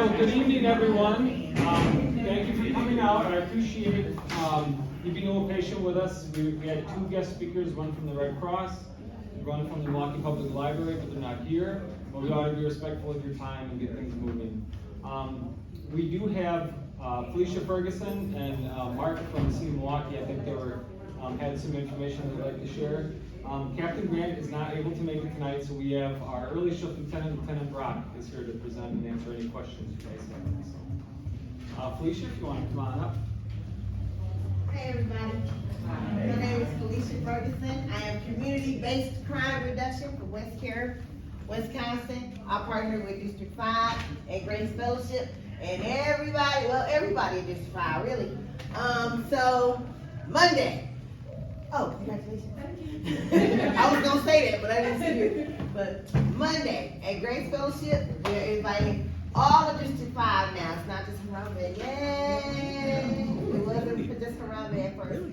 Well, good evening, everyone. Thank you for coming out. I appreciate you being a little patient with us. We had two guest speakers, one from the Red Cross, one from the Milwaukee Public Library, but they're not here. But we ought to be respectful of your time and get things moving. We do have Felicia Ferguson and Mark from the City of Milwaukee. I think they had some information they'd like to share. Captain Grant is not able to make it tonight, so we have our early shift Lieutenant Brock is here to present and answer any questions you guys have. So, Felicia, if you want to come on up. Hey everybody, my name is Felicia Ferguson. I am community-based crime reduction for West Care, Wisconsin. I partner with District 5 and Grace Fellowship and everybody in District 5 really. So Monday, oh congratulations. I was gonna say that, but I didn't see it. But Monday at Grace Fellowship, we're inviting all of District 5 now. It's not just Harambe. Yay! It wasn't just Harambe at first.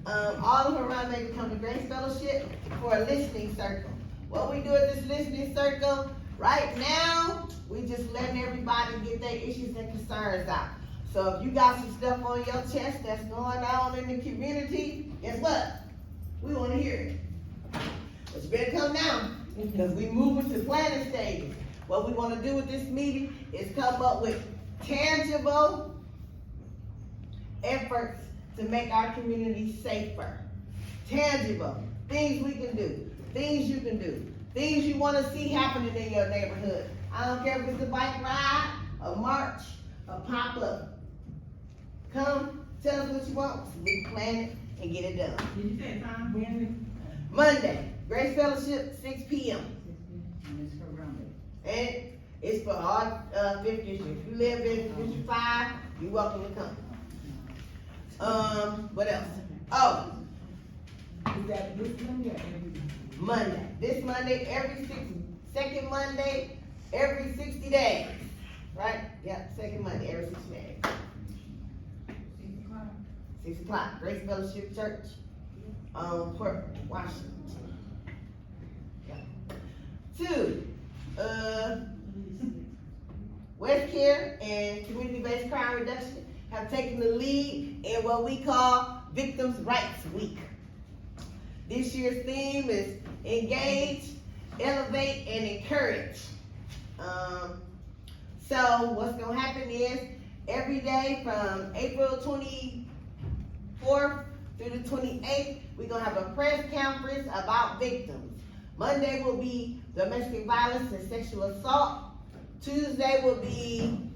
All of Harambe to come to Grace Fellowship for a listening circle. What we do at this listening circle, right now, we just letting everybody get their issues and concerns out. So if you got some stuff on your chest that's going on in the community, guess what? We want to hear it. But you better come down, because we moving to planning stages. What we want to do with this meeting is come up with tangible efforts to make our community safer. Tangible. Things we can do. Things you can do. Things you want to see happening in your neighborhood. I don't care if it's a bike ride, a march, a pop-up. Come, tell us what you want, so we can plan it and get it done. Did you say time? When? Monday, Grace Fellowship, 6 p.m. And it's for Rumble. And it's for all 5th district. If you live in District 5, you're welcome to come. What else? Oh, Is that this Monday or every Monday? Monday. This Monday, second Monday, every 60 days. Right? Yeah, second Monday, every 60 days. 6 o'clock? 6 o'clock, Grace Fellowship Church, Port Washington. Yeah. 2, West Care and Community-Based Crime Reduction have taken the lead in what we call Victims' Rights Week. This year's theme is engage, elevate, and encourage. So what's gonna happen is every day from April 24th through the 28th, we're gonna have a press conference about victims. Monday will be domestic violence and sexual assault. Tuesday will be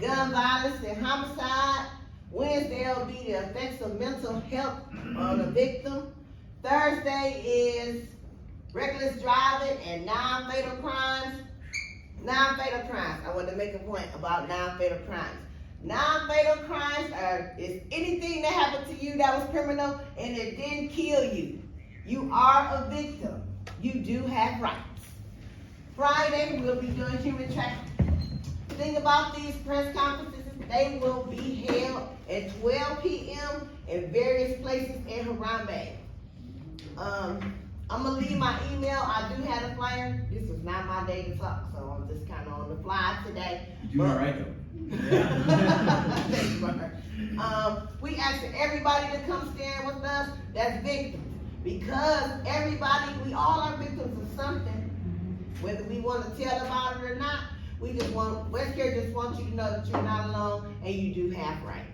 gun violence and homicide. Wednesday will be the effects of mental health on the victim. Thursday is reckless driving and non-fatal crimes. Non-fatal crimes. I want to make a point about non-fatal crimes. Non-fatal crimes is anything that happened to you that was criminal and it didn't kill you. You are a victim. You do have rights. Friday, we'll be doing human trafficking. The thing about these press conferences is they will be held at 12 p.m. in various places in Harambe. I'm gonna leave my email. I do have a flyer. This is not my day to talk, so I'm just kind of on the fly today. You doing all right though? Thanks, Mark. We ask everybody to come stand with us that's victims, because we all are victims of something. Whether we want to tell about it or not, West Care just wants you to know that you're not alone and you do have rights.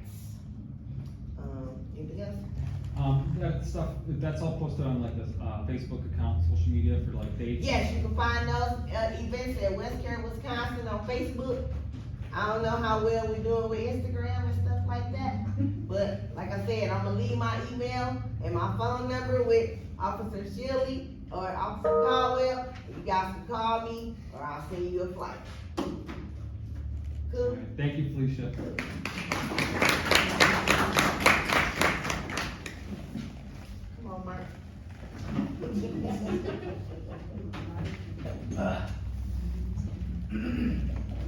Anything else? That stuff, that's all posted on like this Facebook account, social media for like dates. Yes, you can find those events at West Care, Wisconsin on Facebook. I don't know how well we're doing with Instagram and stuff like that, but like I said, I'm gonna leave my email and my phone number with Officer Shirley or Officer Caldwell. If you guys can call me, or I'll send you a flight. Cool. All right, thank you, Felicia. Come on, Mark.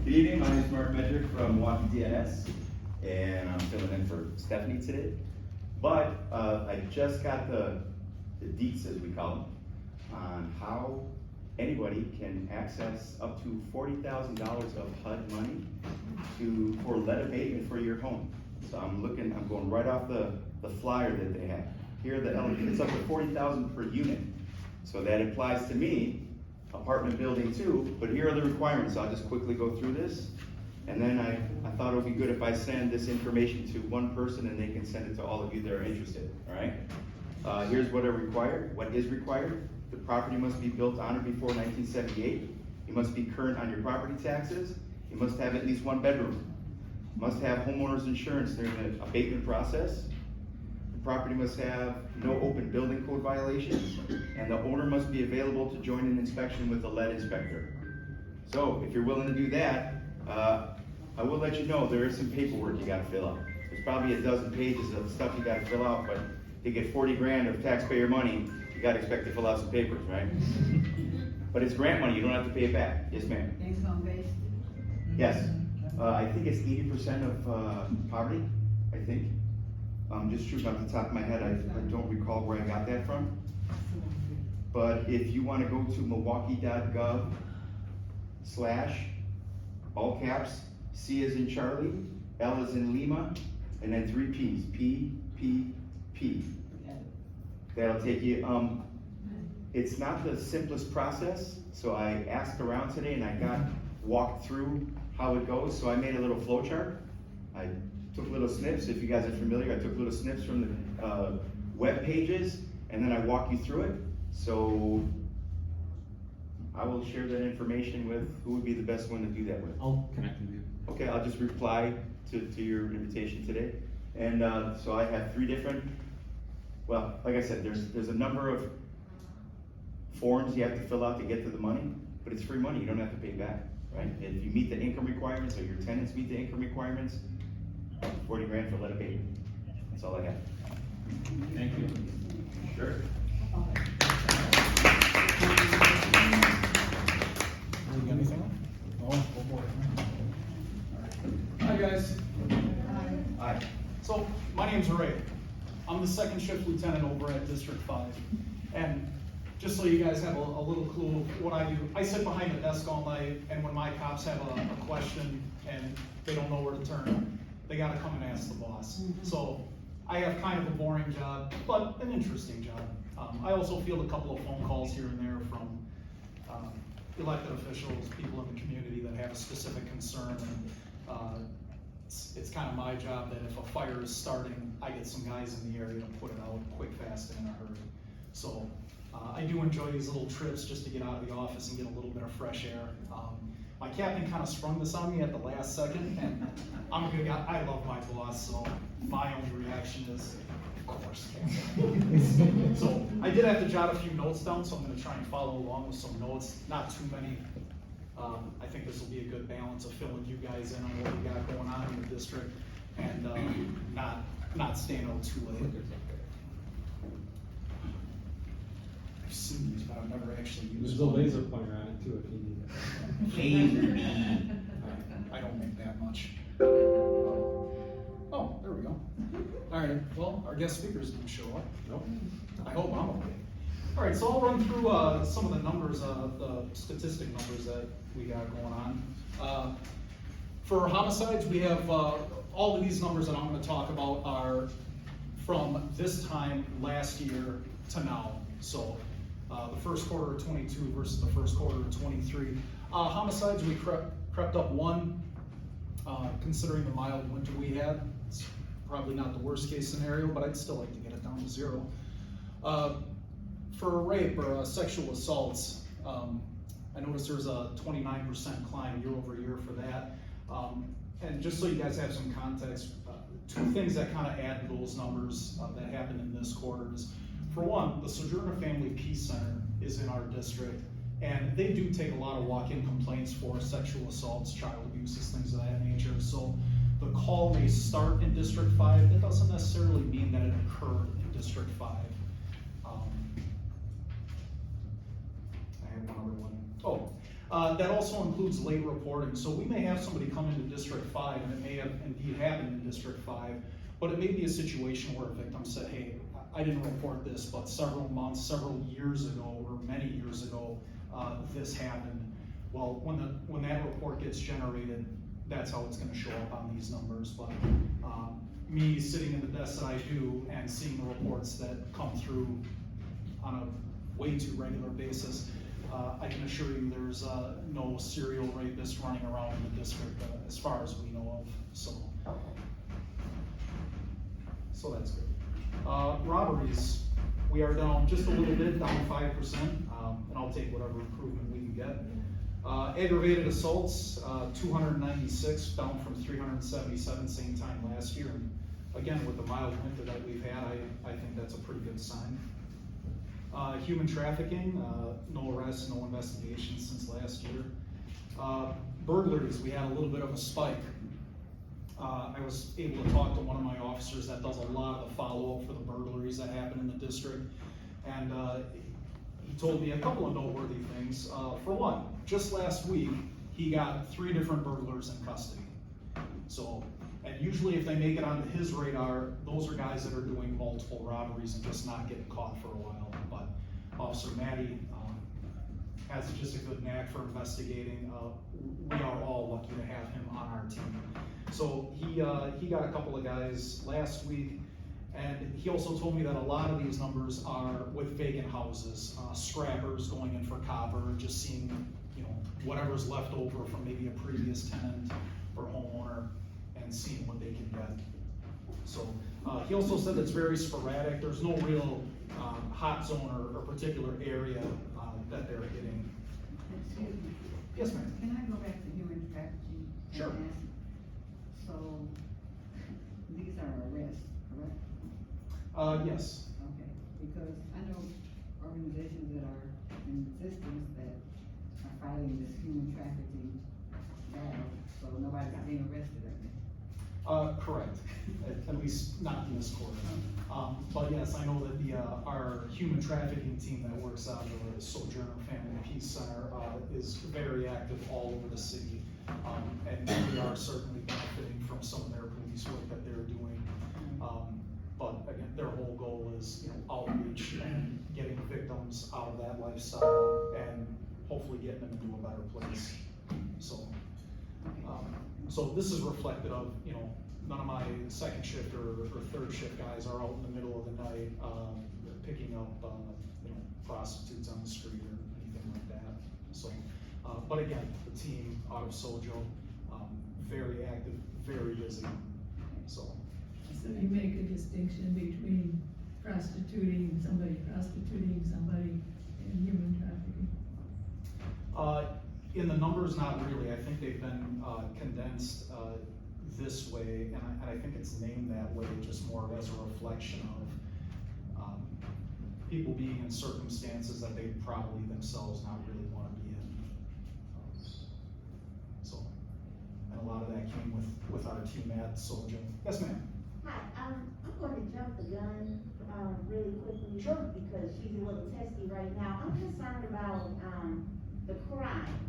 Good evening, my name is Mark Medrick from Milwaukee DNS, and I'm filling in for Stephanie today. But I just got the deets, as we call them, on how anybody can access up to $40,000 of HUD money for lead abatement for your home. So I'm going right off the flyer that they have. Here are the elements, it's up to $40,000 per unit. So that applies to me, apartment building too, but here are the requirements. I'll just quickly go through this. And then I thought it would be good if I send this information to one person and they can send it to all of you that are interested, all right? Here's what is required. The property must be built on or before 1978. You must be current on your property taxes. You must have at least one bedroom. You must have homeowner's insurance during the abatement process. The property must have no open building code violations, and the owner must be available to join an inspection with the lead inspector. So if you're willing to do that, I will let you know there is some paperwork you gotta fill out. There's probably a dozen pages of stuff you gotta fill out, but to get 40 grand of taxpayer money, you gotta expect to fill out some papers, right? But it's grant money, you don't have to pay it back. Yes, ma'am? Income based? Yes. I think it's 80% of poverty, I think. Just shooting off the top of my head, I don't recall where I got that from. But if you wanna go to milwaukee.gov/ all caps, C as in Charlie, L as in Lima, and then 3 P's, P, P, P. That'll take you, it's not the simplest process, so I asked around today and I got walked through how it goes, so I made a little flow chart. I took little snips, if you guys are familiar, I took little snips from the web pages, and then I walk you through it. So I will share that information with who would be the best one to do that with. I'll connect with you. Okay, I'll just reply to your invitation today. And so I have 3 different, well, like I said, there's a number of forms you have to fill out to get to the money, but it's free money, you don't have to pay back, right? If you meet the income requirements or your tenants meet the income requirements, 40 grand for lead abatement. That's all I have. Thank you. Sure. You got anything? No, go for it. Hi, guys. Hi. So, my name's Ray. I'm the second shift lieutenant over at District 5. And just so you guys have a little clue of what I do, I sit behind the desk all night, and when my cops have a question and they don't know where to turn, they gotta come and ask the boss. So, I have kind of a boring job, but an interesting job. I also field a couple of phone calls here and there from elected officials, people in the community that have a specific concern. And it's kind of my job that if a fire is starting, I get some guys in the area to put it out quick, fast, and in a hurry. So I do enjoy these little trips just to get out of the office and get a little bit of fresh air. My captain kind of sprung this on me at the last second, and I'm a good guy. I love my boss, so my only reaction is, of course, Captain. So I did have to jot a few notes down, so I'm going to try and follow along with some notes. Not too many. I think this will be a good balance of filling you guys in on what we got going on in the district, and not staying out too late. I've seen these, but I've never actually used There's a one. laser pointer on it too if you need it. I don't make that much. Oh, there we go. All right, well, our guest speakers didn't show up. Nope. I hope I'm okay. All right, so I'll run through some of the numbers, the statistic numbers that we got going on. For homicides, we have all of these numbers that I'm going to talk about are from this time last year to now. So the first quarter of 22 versus the first quarter of 23. Homicides, we crept up 1, considering the mild winter we had. It's probably not the worst case scenario, but I'd still like to get it down to 0. For rape or sexual assaults, I noticed there's a 29% climb year over year for that. And just so you guys have some context, 2 things that kind of add to those numbers that happened in this quarter is, for one, the Sojourner Family Peace Center is in our district, and they do take a lot of walk-in complaints for sexual assaults, child abuses, things of that nature. So the call may start in District 5. That doesn't necessarily mean that it occurred in District 5. I have one other one. Oh, that also includes late reporting. So we may have somebody come into District 5, and it may have indeed happened in District 5, but it may be a situation where a victim said, hey, I didn't report this, but several months, several years ago, or many years ago, this happened. Well, when that report gets generated, that's how it's gonna show up on these numbers, but, me sitting in the desk that I do and seeing the reports that come through on a way too regular basis, I can assure you there's, no serial rapist running around in the district, as far as we know of, so. So that's good. Robberies, we are down just a little bit, down 5%, and I'll take whatever improvement we can get. Aggravated assaults, 296, down from 377 same time last year. And again, with the mild winter that we've had, I think that's a pretty good sign. Human trafficking, no arrests, no investigations since last year. Burglaries, we had a little bit of a spike. I was able to talk to one of my officers that does a lot of the follow-up for the burglaries that happen in the district. And he told me a couple of noteworthy things. For one, just last week, he got 3 different burglars in custody. So, and usually if they make it onto his radar, those are guys that are doing multiple robberies and just not getting caught for a while. But Officer Maddie has just a good knack for investigating. We are all lucky to have him on our team. So he got a couple of guys last week, and he also told me that a lot of these numbers are with vacant houses, scrappers going in for copper, just seeing, you know, whatever's left over from maybe a previous tenant or homeowner and seeing what they can get. So he also said it's very sporadic. There's no real hot zone or particular area that they're hitting. Excuse me. Yes, ma'am. Can I go back to human trafficking? and Sure. ask, so, these are arrests, correct? Yes. Okay, because I know organizations that are in existence that are fighting this human trafficking battle, so nobody's being arrested, I think. Correct, at least not in this quarter. But yes, I know that our human trafficking team that works out of the Sojourner Family Peace Center, is very active all over the city. And we are certainly benefiting from some of their police work that they're doing. But again, their whole goal is, you know, outreach and getting victims out of that lifestyle and hopefully getting them into a better place. So, so this is reflective of, you know, none of my second shift or third shift guys are out in the middle of the night, picking up, you know, prostitutes on the street or anything like that. So, but again, the team out of Sojo, very active, very busy, so. So you make a distinction between prostituting somebody, and human trafficking? In the numbers, not really. I think they've been condensed this way, and I think it's named that way just more as a reflection of people being in circumstances that they probably themselves not really want to be in. So, and a lot of that came with our team at Sojo. Yes, ma'am. Hi, I'm going to jump the gun, really quickly. Sure. Because she's a little testy right now. I'm concerned about, the crime.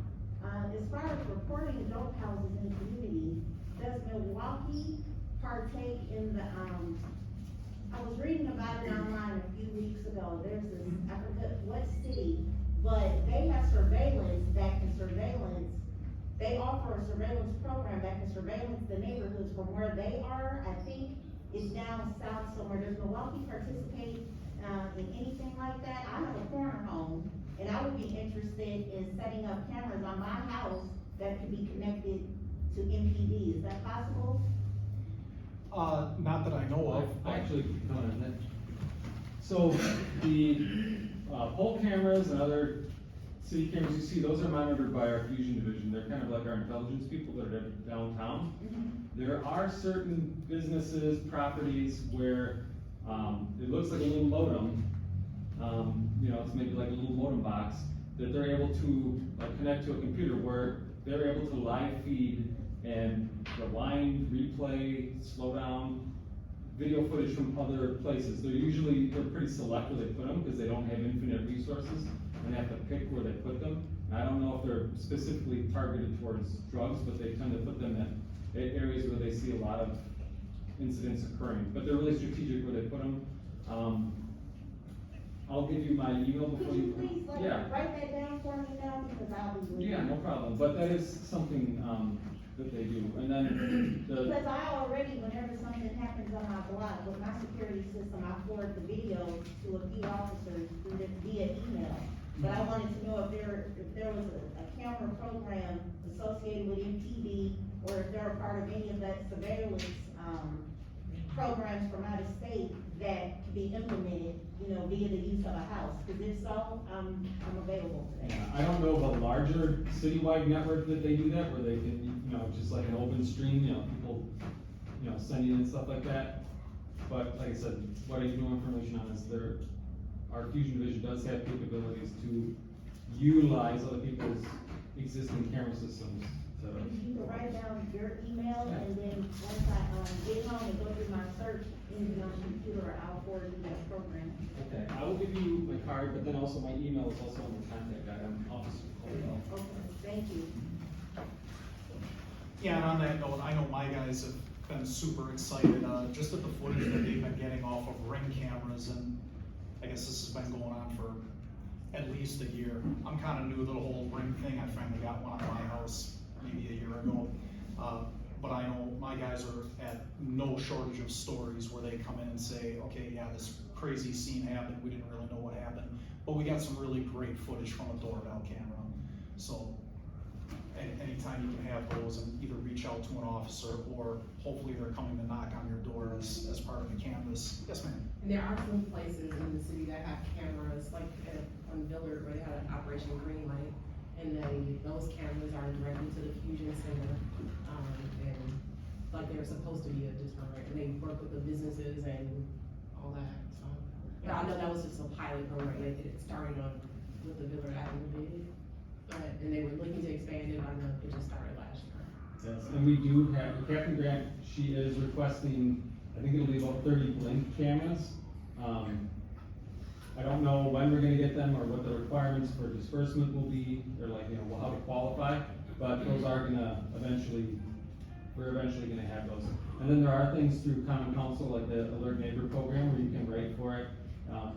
As far as reporting dope houses in the community, does Milwaukee partake in the, I was reading about it online a few weeks ago. There's this, I forget what city, but they have surveillance that can surveillance. They offer a surveillance program that can surveillance the neighborhoods from where they are. I think it's down south somewhere. Does Milwaukee participate in anything like that? I have a corner home, and I would be interested in setting up cameras on my house that could be connected to MPD. Is that possible? Not that I know of. I actually can comment on that. So the pole cameras and other city cameras you see, those are monitored by our fusion division. They're kind of like our intelligence people that are downtown. There are certain businesses, properties where it looks like a little modem. You know, it's maybe like a little modem box that they're able to connect to a computer where they're able to live feed and rewind, replay, slow down video footage from other places. They're pretty select where they put them because they don't have infinite resources and they have to pick where they put them. And I don't know if they're specifically targeted towards drugs, but they tend to put them at areas where they see a lot of incidents occurring. But they're really strategic where they put them. I'll give you my email before Could you please, Yeah. write that down for me now, because I'll be looking. Yeah, no problem, but that is something, that they do, and then Because I already, whenever something happens on my block, with my security system, I forward the video to a few officers through the, via email. But I wanted to know if there was a camera program associated with MTV, or if they're a part of any of that surveillance, programs from out of state that could be implemented, you know, via the use of a house. Because if so, I'm available for that. Yeah, I don't know of a larger citywide network that they do that, where they can, you know, just like an open stream, you know, people, you know, sending in stuff like that. But like I said, what I do know information on is our Fusion Vision does have capabilities to utilize other people's existing camera systems to. You can write down your email, and then once I, get home and go through my search engine on the computer, I'll forward you that program. Okay, I will give you my card, but then also my email is also on the contact guide, I'm Officer Colwell. Okay, thank you. Yeah, and on that note, I know my guys have been super excited, just at the footage that they've been getting off of Ring cameras, and I guess this has been going on for at least a year. I'm kinda new to the whole Ring thing, I finally got one on my house maybe a year ago. But I know my guys are at no shortage of stories where they come in and say, okay, yeah, this crazy scene happened, we didn't really know what happened, but we got some really great footage from a doorbell camera. So, anytime you can have those and either reach out to an officer, or hopefully they're coming to knock on your door as part of the canvas. Yes, ma'am? And there are some places in the city that have cameras, like on Villard, where they had an Operation Greenlight, and then those cameras are directly to the Fusion Center, and like they're supposed to be a deterrent, and they work with the businesses and all that, so. But I know that was just a pilot program, they did it starting on, with the Villard Avenue bid, and they were looking to expand it, I know it just started last year. Yes, and we do have, Captain Grant, she is requesting, I think it'll be about 30 Blink cameras. I don't know when we're gonna get them, or what the requirements for disbursement will be, or like, you know, how to qualify, but those are gonna we're eventually gonna have those. And then there are things through Common Council, like the Alert Neighbor program, where you can write for it.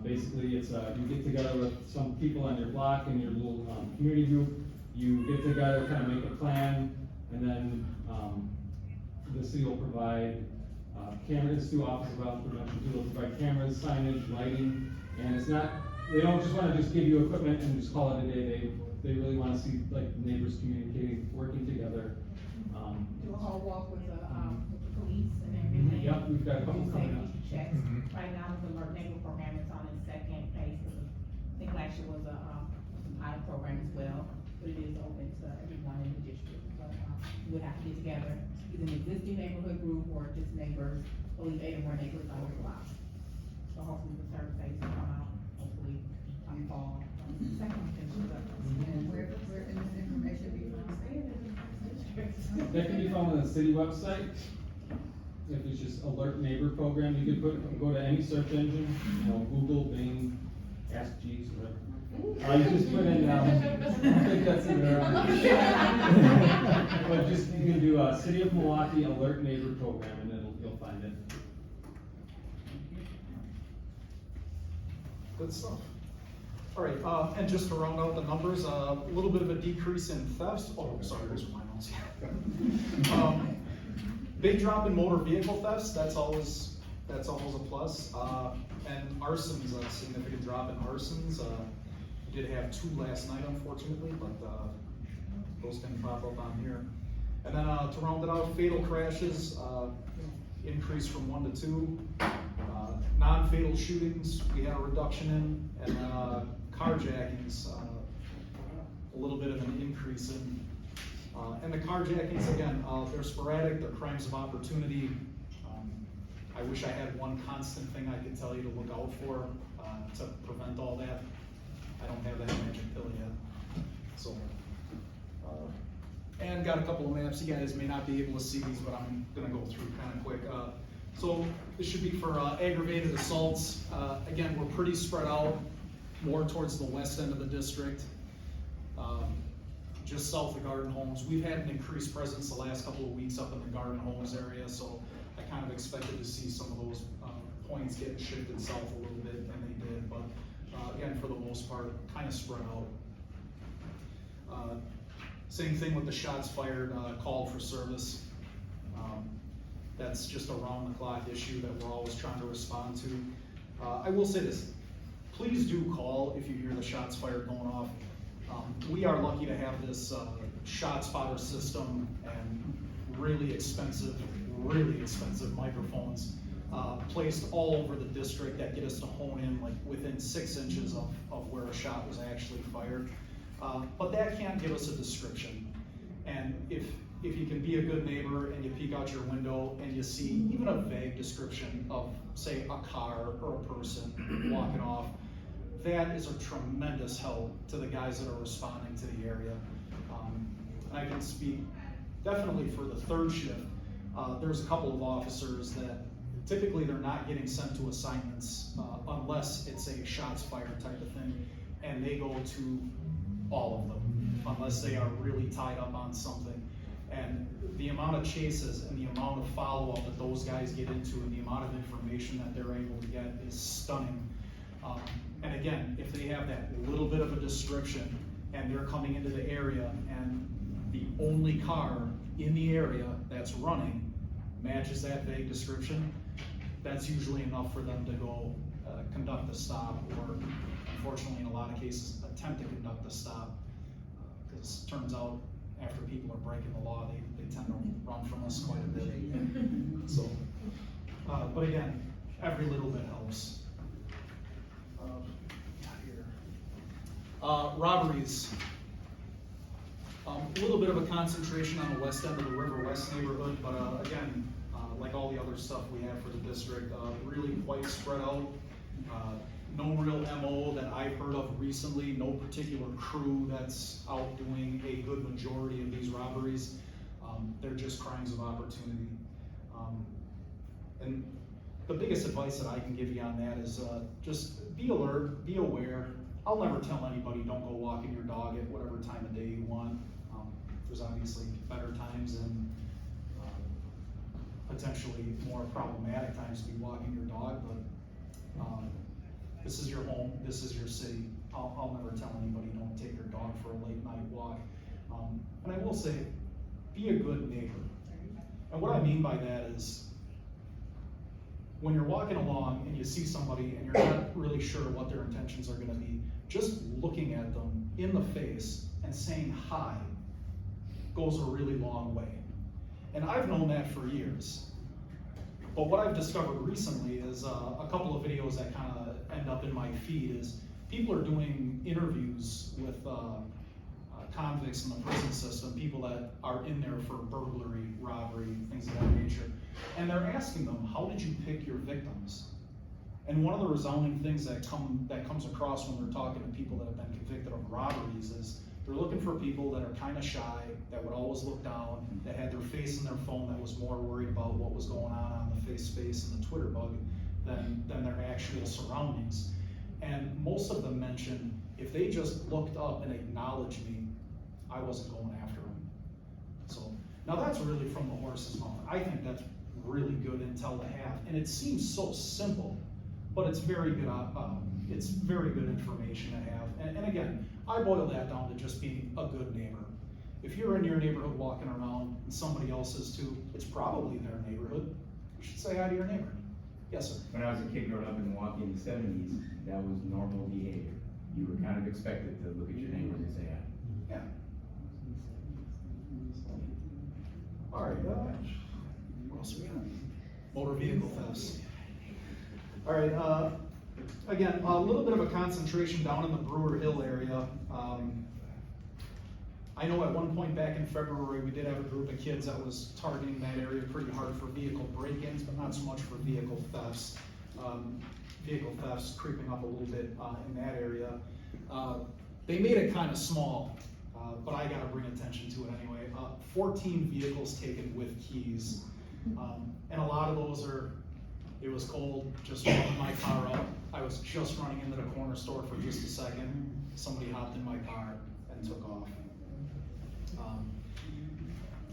Basically, it's, you get together with some people on your block in your little, community group, you get together, kind of make a plan, and then, the city will provide, cameras through Office of Violence Prevention, they'll provide cameras, signage, lighting, and it's not, they don't just wanna just give you equipment and just call it a day, they really wanna see, like, neighbors communicating, working together. Do a whole walk with the police and everything. Yep, we've got a couple coming up. Safety checks. Right now, the Alert Neighbor program is on its second phase. I think last year was a pilot program as well, but it is open to everyone in the district. But, we would have to get together, either an existing neighborhood group or just neighbors, or leave 8 or more neighbors on the block. So hopefully the third phase will come out, hopefully, fall. Second phase will come. And where can this information be found? That can be found on the city website. If it's just Alert Neighbor Program, you could go to any search engine, you know, Google, Bing, Ask Jeeves, whatever. You just put in, I think that's in there. But just, you can do a City of Milwaukee Alert Neighbor Program, and you'll find it. Good stuff. All right, and just to round out the numbers, a little bit of a decrease in thefts. Oh, sorry, those are my notes. Big drop in motor vehicle thefts, that's always a plus. And arsons, a significant drop in arsons. We did have 2 last night, unfortunately, but those didn't pop up on here. And then to round it out, fatal crashes increased from 1 to 2. Non-fatal shootings, we had a reduction in, and then carjackings, a little bit of an increase in. And the carjackings, again, they're sporadic, they're crimes of opportunity. I wish I had one constant thing I could tell you to look out for to prevent all that. I don't have that magic pill yet. So, and got a couple of maps. You guys may not be able to see these, but I'm gonna go through kind of quick. So this should be for aggravated assaults. Again, we're pretty spread out, more towards the west end of the district, just south of Garden Homes. We've had an increased presence the last couple of weeks up in the Garden Homes area, so I kind of expected to see some of those points getting shifted south a little bit, and they did. But again, for the most part, kind of spread out. Same thing with the shots fired, called for service. That's just a round the clock issue that we're always trying to respond to. I will say this, please do call if you hear the shots fired going off. We are lucky to have this shot spotter system and really expensive microphones placed all over the district that get us to hone in like within 6 inches of where a shot was actually fired. But that can't give us a description. And if you can be a good neighbor and you peek out your window and you see even a vague description of, say, a car or a person walking off, that is a tremendous help to the guys that are responding to the area. And I can speak definitely for the third shift. There's a couple of officers that typically they're not getting sent to assignments unless it's a shots fired type of thing, and they go to all of them unless they are really tied up on something. And the amount of chases and the amount of follow-up that those guys get into and the amount of information that they're able to get is stunning. And again, if they have that little bit of a description and they're coming into the area and the only car in the area that's running matches that vague description, that's usually enough for them to go conduct a stop, or unfortunately in a lot of cases attempt to conduct a stop, because it turns out after people are breaking the law, they tend to run from us quite a bit. So, but again, every little bit helps. Robberies. A little bit of a concentration on the west end of the River West neighborhood, but again, like all the other stuff we have for the district, really quite spread out. No real MO that I've heard of recently, no particular crew that's out doing a good majority of these robberies. They're just crimes of opportunity. And the biggest advice that I can give you on that is just be alert, be aware. I'll never tell anybody don't go walking your dog at whatever time of day you want. There's obviously better times and potentially more problematic times to be walking your dog, but this is your home, this is your city. I'll never tell anybody don't take your dog for a late night walk. And I will say, be a good neighbor. And what I mean by that is, when you're walking along and you see somebody and you're not really sure what their intentions are gonna be, just looking at them in the face and saying hi goes a really long way. And I've known that for years. But what I've discovered recently is a couple of videos that kind of end up in my feed is people are doing interviews with convicts in the prison system, people that are in there for burglary, robbery, things of that nature. And they're asking them, how did you pick your victims? And one of the resounding things that comes across when they're talking to people that have been convicted of robberies is they're looking for people that are kind of shy, that would always look down, that had their face in their phone, that was more worried about what was going on the face space and the Twitter bug than their actual surroundings. And most of them mentioned, if they just looked up and acknowledged me, I wasn't going after them. So now that's really from the horse's mouth. I think that's really good intel to have, and it seems so simple, but it's very good. It's very good information to have. And again, I boil that down to just being a good neighbor. If you're in your neighborhood walking around and somebody else is too, it's probably their neighborhood. You should say hi to your neighbor. Yes, sir. When I was a kid growing up in Milwaukee in the 70s, that was normal behavior. You were kind of expected to look at your neighbors and say hi. Yeah. All right, what else we got? Motor vehicle thefts. All right, again, a little bit of a concentration down in the Brewer Hill area. I know at one point back in February, we did have a group of kids that was targeting that area pretty hard for vehicle break-ins, but not so much for vehicle thefts. Vehicle thefts creeping up a little bit in that area. They made it kind of small, but I gotta bring attention to it anyway. 14 vehicles taken with keys. And a lot of those are, it was cold, just running my car up. I was just running into the corner store for just a second. Somebody hopped in my car and took off.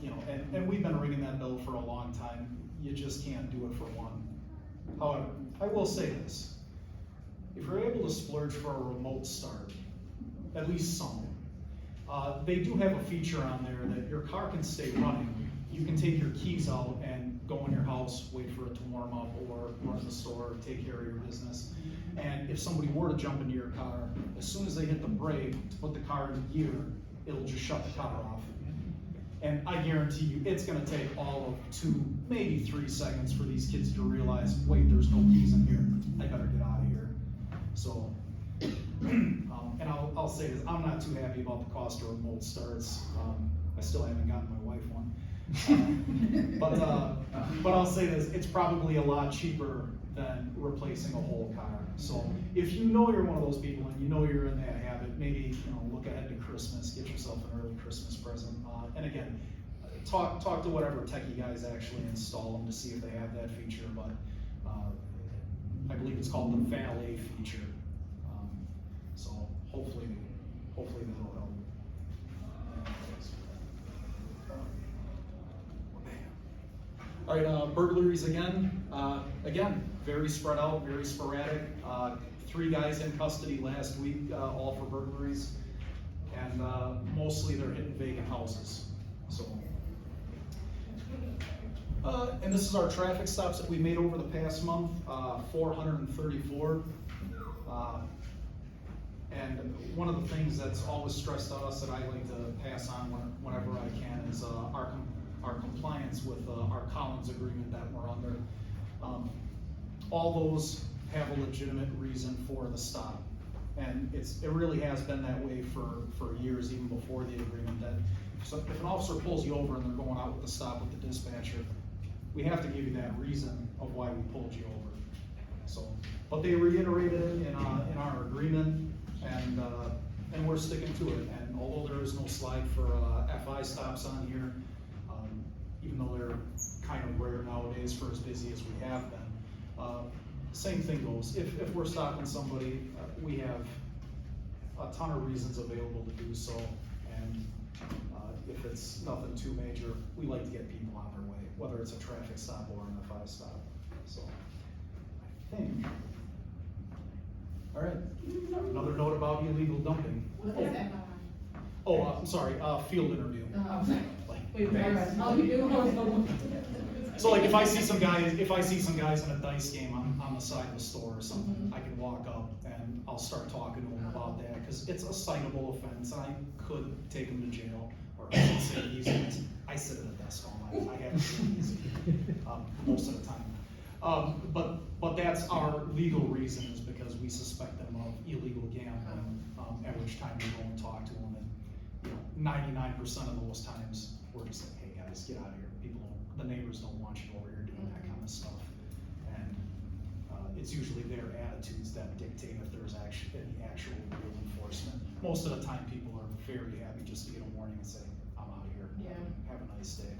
You know, and we've been ringing that bell for a long time. You just can't do it for one. However, I will say this. if you're able to splurge for a remote start, at least some, they do have a feature on there that your car can stay running. You can take your keys out and go in your house, wait for it to warm up, or run to the store, take care of your business. And if somebody were to jump into your car, as soon as they hit the brake to put the car in gear, it'll just shut the car off. And I guarantee you, it's gonna take all of 2, maybe 3 seconds for these kids to realize, wait, there's no keys in here, I better get out of here. So, and I'll say this, I'm not too happy about the cost of remote starts. I still haven't gotten my wife one. But I'll say this, it's probably a lot cheaper than replacing a whole car. So if you know you're one of those people and you know you're in that habit, maybe, look ahead to Christmas, get yourself an early Christmas present. And again, talk to whatever techie guys actually install them to see if they have that feature, but I believe it's called the valet feature. So hopefully that'll help. All right, burglaries again. Again, very spread out, very sporadic. 3 guys in custody last week, all for burglaries, and mostly they're hitting vacant houses. So, and this is our traffic stops that we made over the past month, 434. And one of the things that's always stressed to us that I like to pass on whenever I can is our compliance with our Collins agreement that we're under. All those have a legitimate reason for the stop. And it really has been that way for years, even before the agreement, that if an officer pulls you over and they're going out with the stop with the dispatcher, we have to give you that reason of why we pulled you over. So, but they reiterated it in our agreement, and we're sticking to it. And although there is no slide for FI stops on here, even though they're kind of rare nowadays for as busy as we have been, same thing goes. If we're stopping somebody, we have a ton of reasons available to do so, and if it's nothing too major, we like to get people on their way, whether it's a traffic stop or an FI stop. So, I think. All right, another note about illegal dumping. What is that? Oh, I'm sorry, field interview. So like if I see some guys in a dice game on the side of the store or something, I can walk up and I'll start talking to them about that, because it's a citable offense, and I could take them to jail, or I should say easy. I sit at a desk all night, I have it really easy, most of the time. But that's our legal reason, is because we suspect them of illegal gambling, at which time we go and talk to them, and 99% of those times we're just like, hey guys, get out of here. The neighbors don't want you over here doing that kind of stuff, and it's usually their attitudes that dictate if there's any actual real enforcement. Most of the time, people are very happy just to get a warning and say, "I'm out of here. Yeah. Have a nice day."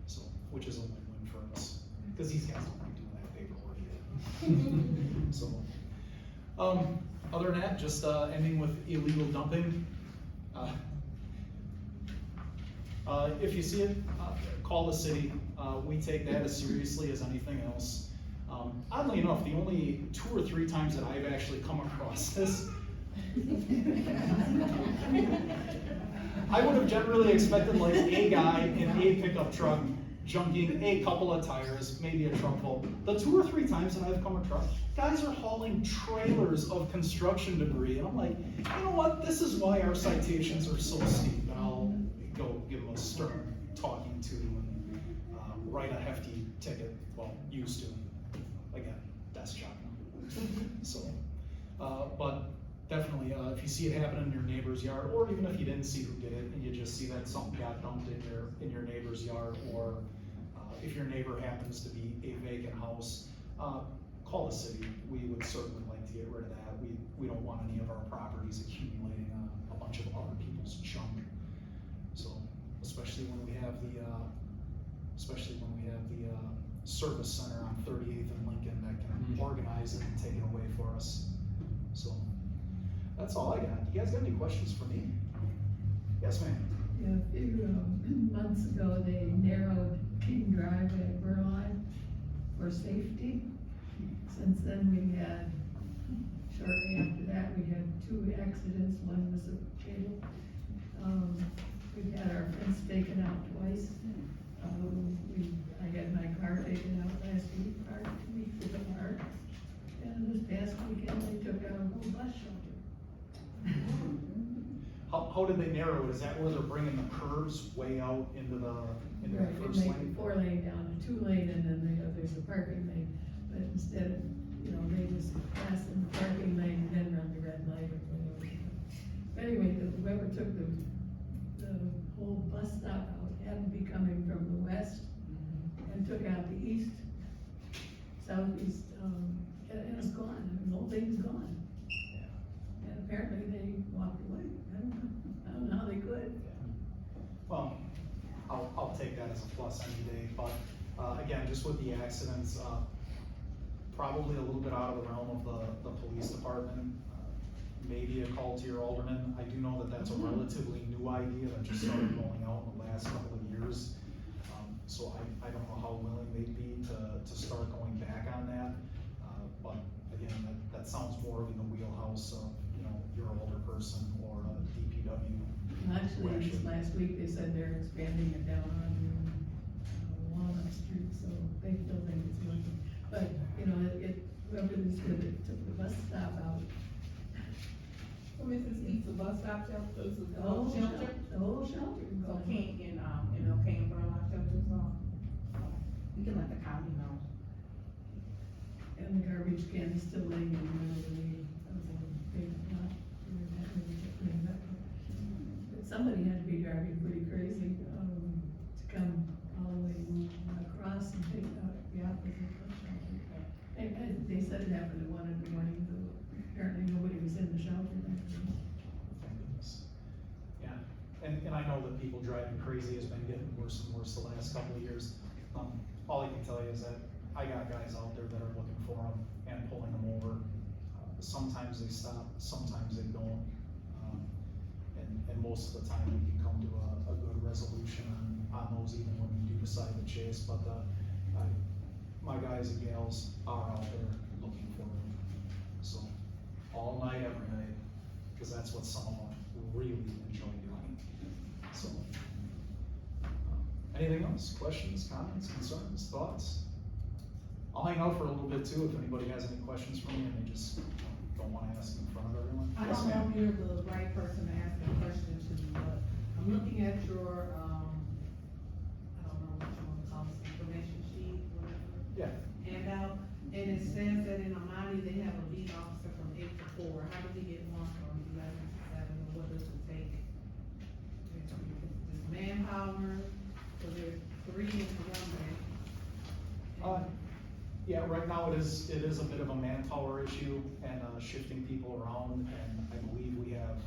So, which is a win-win for us, because these guys don't like doing that paperwork either. So, other than that, just ending with illegal dumping. If you see it, call the city. We take that as seriously as anything else. Oddly enough, the only 2 or 3 times that I've actually come across this, I would have generally expected like a guy in a pickup truck junking a couple of tires, maybe a truck full. The 2 or 3 times that I've come across, guys are hauling trailers of construction debris, and I'm like, you know what? This is why our citations are so steep, and I'll go give them a stern talking to and write a hefty ticket. Well, used to. Again, desk job now. So, but definitely, if you see it happen in your neighbor's yard, or even if you didn't see who did it, and you just see that something got dumped in your neighbor's yard, or if your neighbor happens to be a vacant house, call the city. We would certainly like to get rid of that. We don't want any of our properties accumulating a bunch of other people's junk. So, especially when we have the service center on 38th and Lincoln that can organize it and take it away for us. So that's all I got. You guys got any questions for me? Yes, ma'am. Yeah, a few months ago, they narrowed King Drive at Berline for safety. Since then, we had shortly after that, we had 2 accidents, one was a fatal. We had our fence taken out twice. I had my car taken out last week, parked 2 weeks apart. And this past weekend, they took out a whole bus shelter. How did they narrow it? Is that where they're bringing the curves way out into the Right, first they make lane? it 4 lane down to 2 lane, and then there's a parking lane. But instead of, they just pass in the parking lane and then run the red light or whatever. But anyway, whoever took the whole bus stop out had to be coming from the west and took out the east, southeast, and it's gone. The whole thing's gone. And apparently they walked away. I don't know how they could. Well, I'll take that as a plus any day, but, again, just with the accidents, probably a little bit out of the realm of the police department. Maybe a call to your alderman. I do know that that's a relatively new idea that just started rolling out in the last couple of years. So I don't know how willing they'd be to start going back on that. But again, that sounds more in the wheelhouse of, your older person or a DPW. Actually, just last week, they said they're expanding it down on Walnut Street, so they still think it's working. But, whoever this did, it took the bus stop out. So Mrs. East, the bus stop shelter, the The whole shelter? The whole shelter. So King and King Burlock shelters on? We can let the county know. And the garbage can is still laying in the middle of the big lot. But somebody had to be driving pretty crazy, to come all the way across and take out the opposite bus shelter. And they said it happened at 1 in the morning, so apparently nobody was in the shelter. Thank goodness. Yeah, and I know that people driving crazy has been getting worse and worse the last couple of years. All I can tell you is that I got guys out there that are looking for them and pulling them over. Sometimes they stop, sometimes they don't. And most of the time we can come to a good resolution on those even when we do decide to chase, but my guys and gals are out there looking for them. So, all night, every night, because that's what some of them really enjoy doing. So, anything else? Questions, comments, concerns, thoughts? I'll hang out for a little bit too if anybody has any questions for me and they just don't want to ask in front of everyone. I Yes, don't know ma'am. if you're the right person to ask a question to, but I'm looking at your, I don't know what you wanna call it, information sheet, whatever. Yeah. Handout, and it says that in Amani, they have a beat officer from 8 to 4. How do we get one from 11 to 7, or what does it take? It's manpower, so there's 3 in one day. Yeah, right now it is a bit of a manpower issue and shifting people around, and I believe we have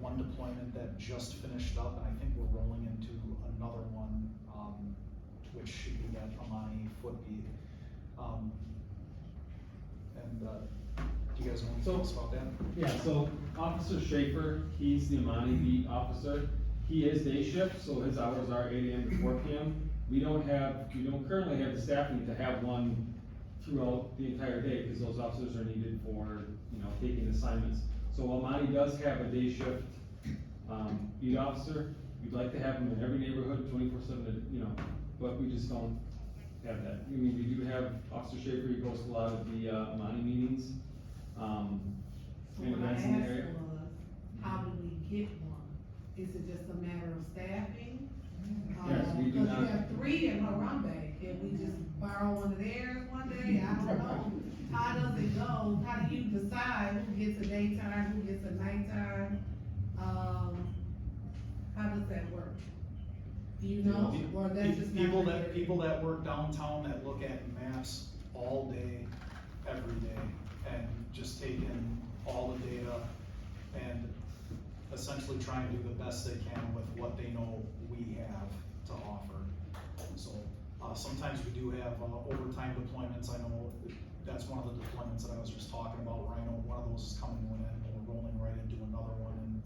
one deployment that just finished up, and I think we're rolling into another one, which should be that Amani foot beat. Do you guys know anything else about that? Yeah, so Officer Schaefer, he's the Amani beat officer. He is day shift, so his hours are 8 AM to 4 PM. We don't currently have the staffing to have one throughout the entire day, because those officers are needed for, taking assignments. So Amani does have a day shift, beat officer. We'd like to have him in every neighborhood 24/7, but we just don't have that. I mean, we do have Officer Schaefer, he goes to a lot of the, Amani meetings. So And what I that's in the asked area. was, how do we get one? Is it just a matter of staffing? Yes, we do Cause not. you have 3 in Harambe, can we just borrow one of theirs one day? I don't know. How does it go? How do you decide who gets a daytime, who gets a nighttime? How does that work? Do you know, or that's just not? People that work downtown that look at maps all day, every day, and just take in all the data and essentially try and do the best they can with what they know we have to offer. So, sometimes we do have, overtime deployments. I know that's one of the deployments that I was just talking about, where I know one of those is coming to an end, and we're rolling right into another one, and,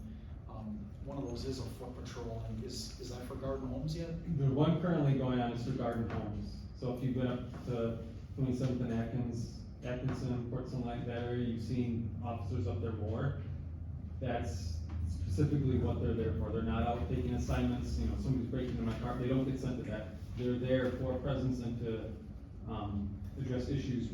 one of those is a foot patrol, and is that for Garden Homes yet? The one currently going on is for Garden Homes. So if you've been up to 27th and Atkins, Atkinson, Port Sunlight, that area, you've seen officers up there more. That's specifically what they're there for. They're not out taking assignments, you know, somebody's breaking into my car, they don't get sent to that. They're there for presence and to, address issues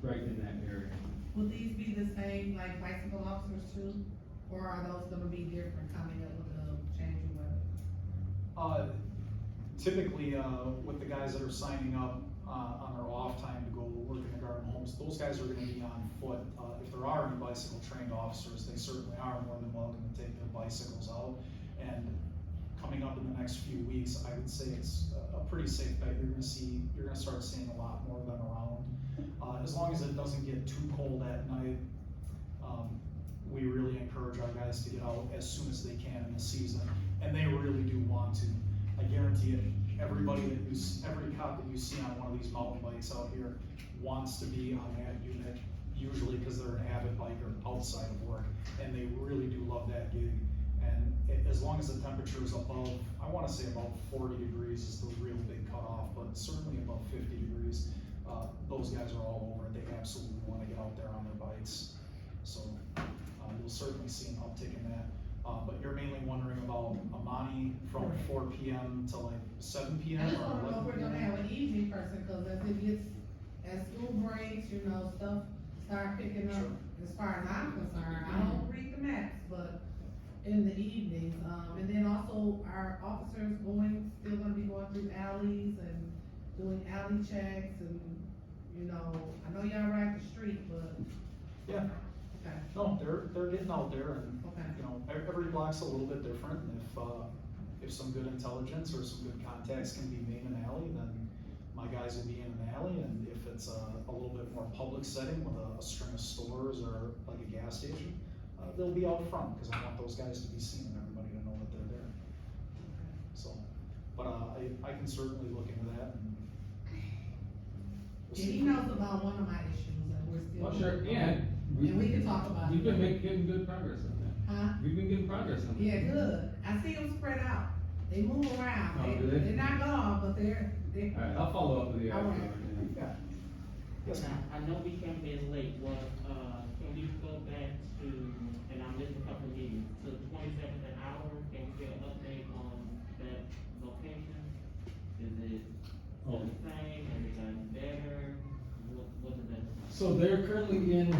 right in that area. Will these be the same, like bicycle officers too? Or are those gonna be different coming up with the changing weather? Typically, with the guys that are signing up, on their off time to go work in the garden homes, those guys are gonna be on foot. If there are any bicycle trained officers, they certainly are more than welcome to take their bicycles out. And coming up in the next few weeks, I would say it's a pretty safe bet. You're gonna start seeing a lot more of them around. As long as it doesn't get too cold at night, we really encourage our guys to get out as soon as they can in the season, and they really do want to. I guarantee it, every cop that you see on one of these mountain bikes out here wants to be on that unit, usually because they're an avid biker outside of work, and they really do love that gig. And as long as the temperature is above, I wanna say about 40 degrees is the real big cutoff, but certainly above 50 degrees, those guys are all over it. They absolutely wanna get out there on their bikes. So, you'll certainly see an uptick in that. But you're mainly wondering about Amani from 4 PM to like 7 I PM just or wanna know if we're 11 gonna PM? have an evening person, cause as it gets, as school breaks, you know, stuff start picking up. Sure. As far as I'm concerned, I don't read the maps, but in the evenings, and then also our officers still gonna be going through alleys and doing alley checks and, you know, I know y'all ride the street, but. Yeah, Okay, no, they're getting out there and, okay. you know, every block's a little bit different. And if some good intelligence or some good contacts can be made in an alley, then my guys will be in an alley. And if it's a little bit more public setting with a string of stores or like a gas station, they'll be out front, because I want those guys to be seen and everybody to know that they're there. So, but I can certainly look into that and. we'll Yeah, see. he knows about one of my issues, and we're still. Well, sure, and. And we can talk about it. We've been getting good progress on that. Huh? We've been getting progress on that. Yeah, good. I see them spread out. They move around. Oh, do they? They're not gone, but they're. Alright, I'll follow up with you. All after. right. Yeah. Yes, ma'am. I know we came in late, can we go back to, and I missed a couple of meetings, to 27th an hour, can we get an update on that location? Is it Oh. the same, has it gotten better, what is that? So they're currently in,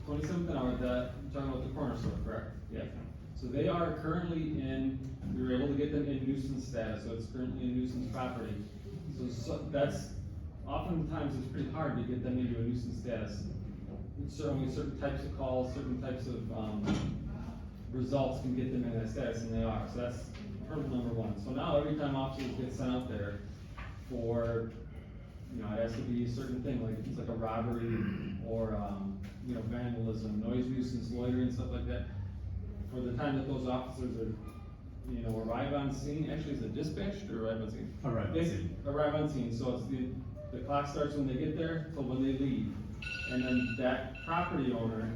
27th an hour, talking about the corner store, correct? Yeah. So they are currently we were able to get them in nuisance status, so it's currently a nuisance property. So that's, oftentimes it's pretty hard to get them into a nuisance status. Certainly certain types of calls, certain types of, results can get them in that status, and they are. So that's hurdle number one. So now every time officers get sent out there for, you know, it has to be a certain thing, like it's like a robbery or, you know, vandalism, noise nuisance, loitering, stuff like that. For the time that those officers are, you know, arrive on scene, actually is it dispatched or arrive on scene? Arrive on They scene. Arrive on scene, so it's the clock starts when they get there till when they leave. And then that property owner,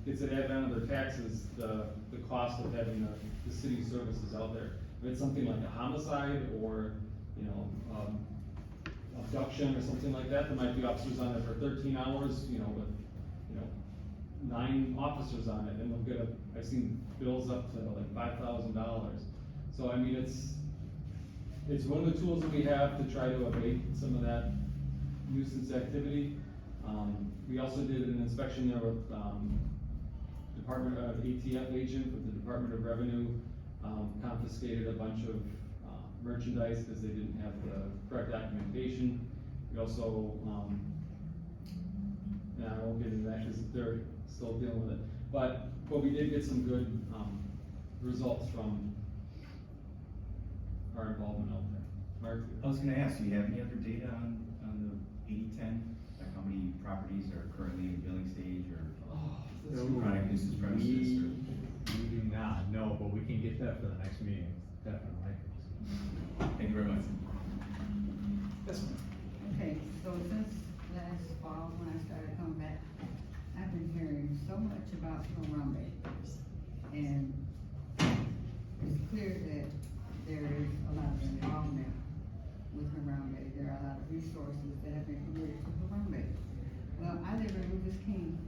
gets it added onto their taxes, the cost of having the city services out there. If it's something like a homicide or, you know, abduction or something like that, there might be officers on it for 13 hours, you know, with, you know, 9 officers on it, and they'll get I've seen bills up to like $5,000. So I mean, it's one of the tools that we have to try to abate some of that nuisance activity. We also did an inspection there with, Department of ATF agent with the Department of Revenue, confiscated a bunch of, merchandise because they didn't have the correct documentation. We also, I won't get into that because they're still dealing with it. But we did get some good, results from our involvement out there. Mark? I was gonna ask, do you have any other data on the 80-10? Like how many properties are currently in billing stage or chronic nuisance premises? We do not, no, but we can get that for the next meeting, definitely. Thank you very much. Yes, ma'am. Okay, so since last fall, when I started coming back, I've been hearing so much about Harambe. And it's clear that there is a lot of involvement with Harambe, there are a lot of resources that have been committed to Harambe. Well, I live in Rufus King,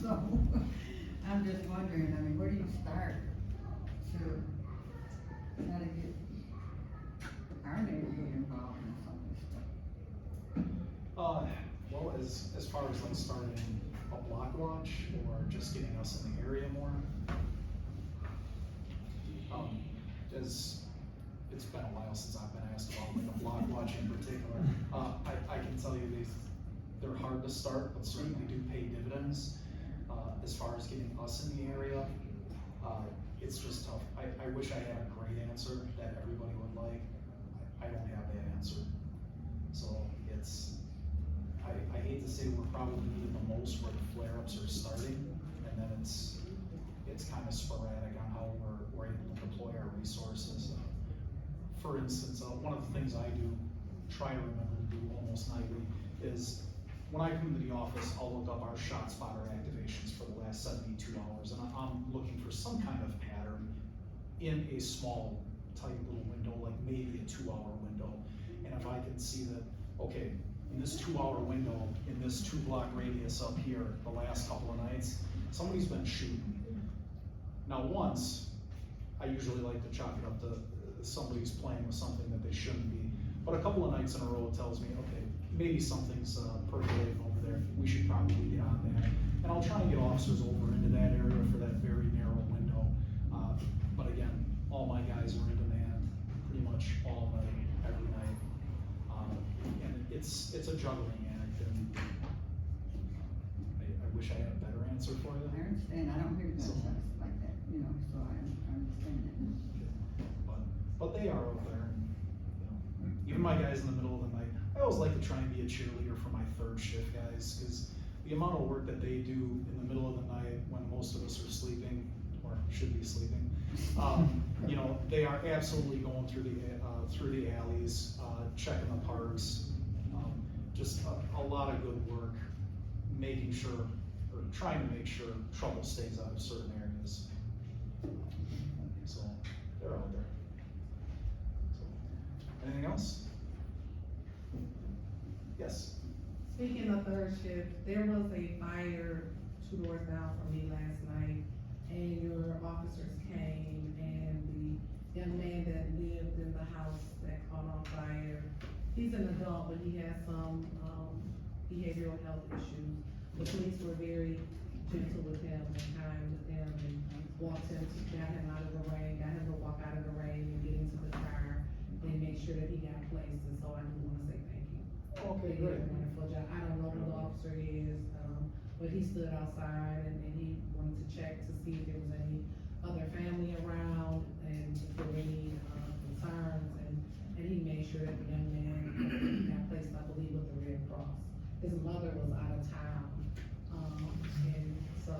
so I'm just wondering, I mean, where do you start to try to get our neighborhood involved in some of this stuff? Well, as far as like starting a block watch or just getting us in the area more, as it's been a while since I've been asked about like a block watch in particular. I can tell you they're hard to start, but certainly do pay dividends. As far as getting us in the area, it's just tough. I wish I had a great answer that everybody would like. I don't have that answer. So I hate to say we're probably needed the most where the flare-ups are starting, and then it's kind of sporadic on how we're able to deploy our resources. For instance, one of the things I do, try to remember to do almost nightly, is when I come into the office, I'll look up our shot spotter activations for the last 72 hours, and I'm looking for some kind of pattern in a small, tight little window, like maybe a 2-hour window. And if I can see that, okay, in this 2-hour window, in this 2-block radius up here, the last couple of nights, somebody's been shooting. Now once, I usually like to chalk it up to somebody's playing with something that they shouldn't be. But a couple of nights in a row, it tells me, okay, maybe something's percolating over there. We should probably get on that. And I'll try and get officers over into that area for that very narrow window. But again, all my guys are in demand pretty much all night, every night. And it's a juggling act, and I wish I had a better answer for you. I understand, I don't hear gunshots like that, you know, so I understand that. But they are out there, and, you know, even my guys in the middle of the night, I always like to try and be a cheerleader for my third shift guys, because the amount of work that they do in the middle of the night when most of us are sleeping, or should be sleeping, you know, they are absolutely going through the alleys, checking the parks, just a lot of good work, making sure, or trying to make sure trouble stays out of certain areas. So, they're out there. So, anything else? Yes? Speaking of third shift, there was a fire 2 doors down from me last night, and your officers came, and the young man that lived in the house that caught on fire, he's an adult, but he has some, behavioral health issues. The police were very gentle with him and kind with him, and walked him, got him out of the rain, got him to walk out of the rain and get into the car, and make sure that he got placed, and so I do wanna say thank you. Okay, They did great. a wonderful job. I don't know who the officer is, but he stood outside and he wanted to check to see if there was any other family around and if there were any, concerns, and he made sure that the young man got placed, I believe, with the Red Cross. His mother was out of town, and so.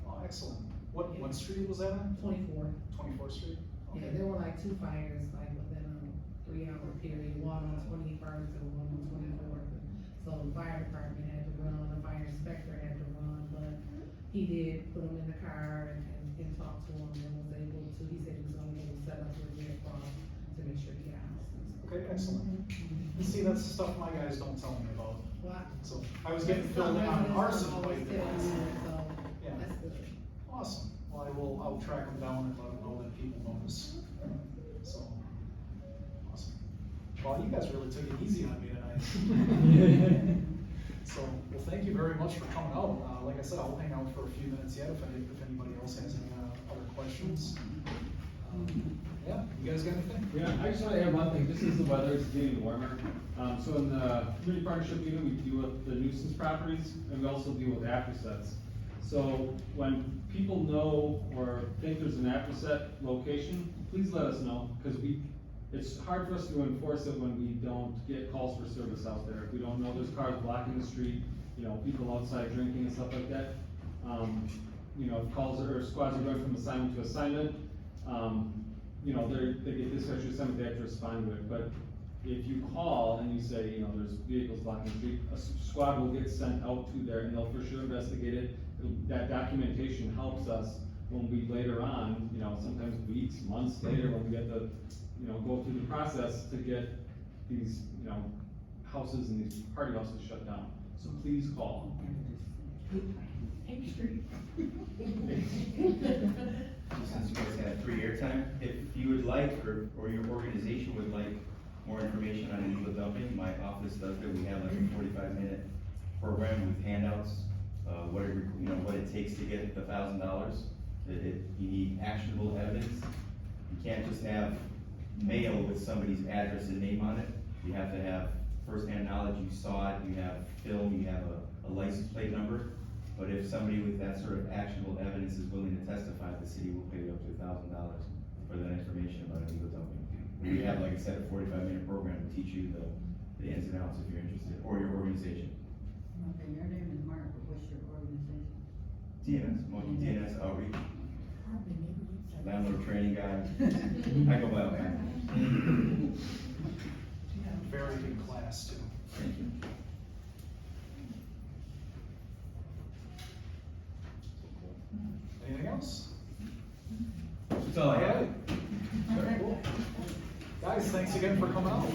Oh, excellent. What street was that on? 24. 24th Street? Yeah, Okay. there were like 2 fires, like within a 3-hour period, one on 21st and one on 24th. So the fire department had to run, the fire inspector had to run, but he did put him in the car and talk to him and was able to, he said he was only able to set up with Red Cross to make sure he got housing. Okay, excellent. You see, that's the stuff my guys don't tell me about. Well, So I was getting filled in on arson always quite a tell bit. you, so Yeah. that's good. Awesome. Well, I'll track them down and let them know that people notice. So, awesome. Well, you guys really took it easy on me tonight. So, well, thank you very much for coming out. Like I said, I'll hang out for a few minutes yet if anybody else has any other questions. Yeah, you guys got anything? Yeah, I just want to add one thing, just as the weather is getting warmer. So in the community partnership unit, we deal with the nuisance properties, and we also deal with aftersets. So when people know or think there's an afterset location, please let us know, because it's hard for us to enforce it when we don't get calls for service out there. If we don't know there's cars blocking the street, you know, people outside drinking and stuff like that. You know, if calls or squads are going from assignment to assignment, you know, they get dispatched to assignment, they have to respond to it. But if you call and you say, you know, there's vehicles blocking the street, a squad will get sent out to there and they'll for sure investigate it. That documentation helps us when we later on, you know, sometimes weeks, months later, when we get the, you know, go through the process to get these, you know, houses and these party houses shut down. So please call. Hope Street. Since you guys have free airtime, if you would like, or your organization would like more information on illegal dumping, my office does it. We have like a 45-minute program with handouts, what it takes to get the $1,000. You need actionable evidence. You can't just have mail with somebody's address and name on it. You have to have first-hand knowledge, you saw it, you have film, you have a license plate number. But if somebody with that sort of actionable evidence is willing to testify, the city will pay up to $1,000 for that information about illegal dumping. We have, like I said, a 45-minute program to teach you the ins and outs if you're interested, or your organization. Okay, your name is Mark, but what's your organization? DNS Outreach, landlord training guy. I go by all kinds of names. Very good class too. Thank you. Anything else? That's all I have. Cool. Guys, thanks again for coming out.